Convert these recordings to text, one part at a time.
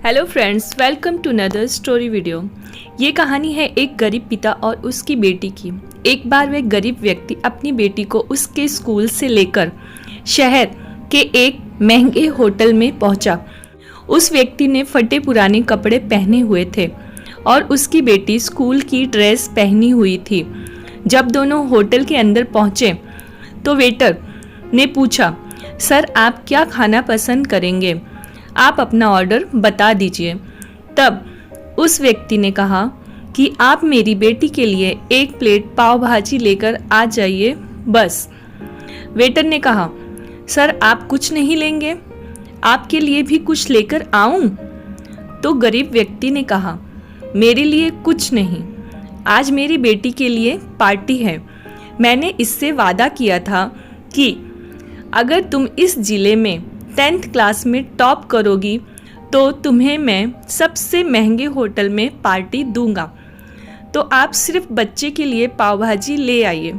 Hello friends, welcome to another story video. ये कहानी है एक गरीब पिता और उसकी बेटी की। एक बार वह गरीब व्यक्ति अपनी बेटी को उसके स्कूल से लेकर शहर के एक महंगे होटल में पहुंचा। उस व्यक्ति ने फटे पुराने कपड़े पहने हुए थे और उसकी बेटी स्कूल की ड्रेस पहनी हुई थी। जब दोनों होटल के अंदर पहुंचे तो वेटर ने पूछा, सर आप क्या खाना पसंद करेंगे? आप अपना ऑर्डर बता दीजिए। तब उस व्यक्ति ने कहा कि आप मेरी बेटी के लिए एक प्लेट पाव भाजी लेकर आ जाइए बस। वेटर ने कहा, सर आप कुछ नहीं लेंगे? आपके लिए भी कुछ लेकर आऊं? तो गरीब व्यक्ति ने कहा, मेरे लिए कुछ नहीं, आज मेरी बेटी के लिए पार्टी है। मैंने इससे वादा किया था कि अगर तुम इस जिले में 10th क्लास में टॉप करोगी तो तुम्हें मैं सबसे महंगे होटल में पार्टी दूंगा, तो आप सिर्फ बच्चे के लिए पाव भाजी ले आइए।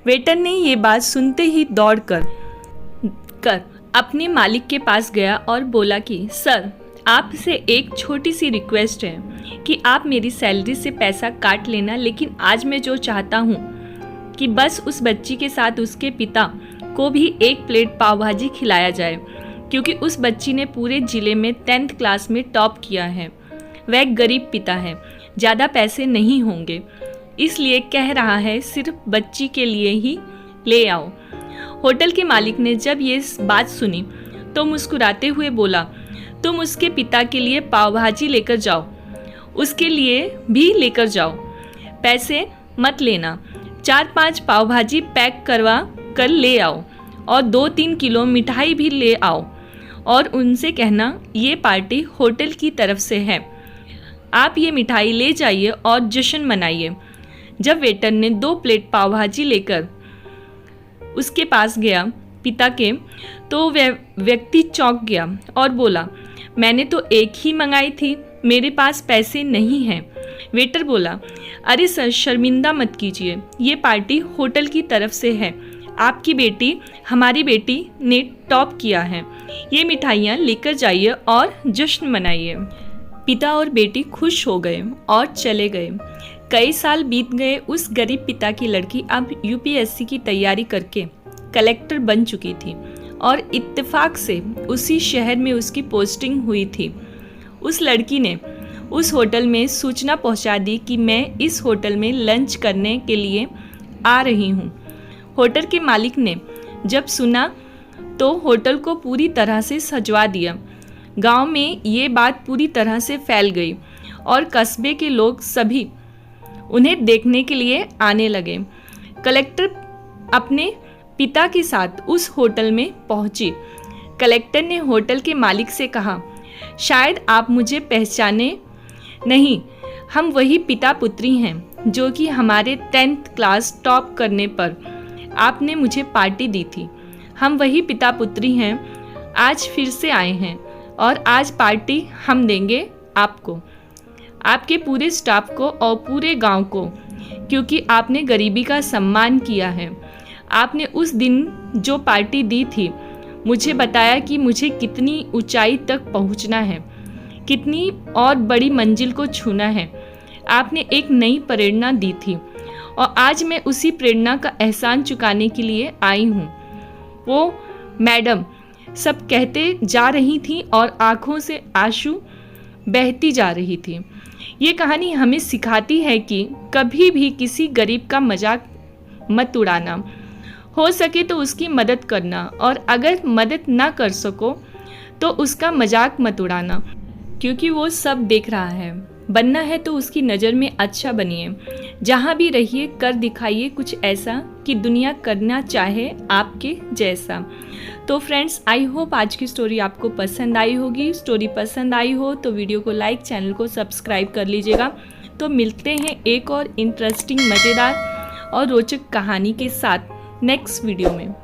वेटर ने ये बात सुनते ही दौड़ कर अपने मालिक के पास गया और बोला कि सर आपसे एक छोटी सी रिक्वेस्ट है कि आप मेरी सैलरी से पैसा काट लेना, लेकिन आज मैं जो चाहता हूँ कि बस उस बच्ची के साथ उसके पिता को भी एक प्लेट पाव भाजी खिलाया जाए, क्योंकि उस बच्ची ने पूरे ज़िले में 10th क्लास में टॉप किया है। वह एक गरीब पिता है, ज़्यादा पैसे नहीं होंगे, इसलिए कह रहा है सिर्फ बच्ची के लिए ही ले आओ। होटल के मालिक ने जब ये बात सुनी तो मुस्कुराते हुए बोला, तुम उसके पिता के लिए पाव भाजी लेकर जाओ, उसके लिए भी लेकर जाओ, पैसे मत लेना। 4-5 पाव भाजी पैक करवा कर ले आओ और 2-3 किलो मिठाई भी ले आओ और उनसे कहना ये पार्टी होटल की तरफ से है, आप ये मिठाई ले जाइए और जश्न मनाइए। जब वेटर ने 2 प्लेट पाव भाजी लेकर उसके पास गया पिता के, तो वह व्यक्ति चौंक गया और बोला, मैंने तो एक ही मंगाई थी, मेरे पास पैसे नहीं हैं। वेटर बोला, अरे सर शर्मिंदा मत कीजिए, ये पार्टी होटल की तरफ से है, आपकी बेटी हमारी बेटी ने टॉप किया है, ये मिठाइयाँ लेकर जाइए और जश्न मनाइए। पिता और बेटी खुश हो गए और चले गए। कई साल बीत गए। उस गरीब पिता की लड़की अब यूपीएससी की तैयारी करके कलेक्टर बन चुकी थी और इत्तेफाक से उसी शहर में उसकी पोस्टिंग हुई थी। उस लड़की ने उस होटल में सूचना पहुंचा दी कि मैं इस होटल में लंच करने के लिए आ रही हूं। होटल के मालिक ने जब सुना तो होटल को पूरी तरह से सजवा दिया। गांव में ये बात पूरी तरह से फैल गई और कस्बे के लोग सभी उन्हें देखने के लिए आने लगे। कलेक्टर अपने पिता के साथ उस होटल में पहुंची। कलेक्टर ने होटल के मालिक से कहा, शायद आप मुझे पहचाने नहीं, हम वही पिता पुत्री हैं जो कि हमारे 10th क्लास टॉप करने पर आपने मुझे पार्टी दी थी। हम वही पिता पुत्री हैं, आज फिर से आए हैं और आज पार्टी हम देंगे आपको, आपके पूरे स्टाफ को और पूरे गांव को, क्योंकि आपने गरीबी का सम्मान किया है। आपने उस दिन जो पार्टी दी थी मुझे बताया कि मुझे कितनी ऊंचाई तक पहुंचना है, कितनी और बड़ी मंजिल को छूना है। आपने एक नई प्रेरणा दी थी और आज मैं उसी प्रेरणा का एहसान चुकाने के लिए आई हूँ। वो मैडम सब कहते जा रही थी और आँखों से आंसू बहती जा रही थी। ये कहानी हमें सिखाती है कि कभी भी किसी गरीब का मजाक मत उड़ाना, हो सके तो उसकी मदद करना, और अगर मदद ना कर सको तो उसका मजाक मत उड़ाना, क्योंकि वो सब देख रहा है। बनना है तो उसकी नज़र में अच्छा बनिए। जहाँ भी रहिए कर दिखाइए कुछ ऐसा कि दुनिया करना चाहे आपके जैसा। तो फ्रेंड्स, आई होप आज की स्टोरी आपको पसंद आई होगी। स्टोरी पसंद आई हो तो वीडियो को लाइक, चैनल को सब्सक्राइब कर लीजिएगा। तो मिलते हैं एक और इंटरेस्टिंग, मज़ेदार और रोचक कहानी के साथ नेक्स्ट वीडियो में।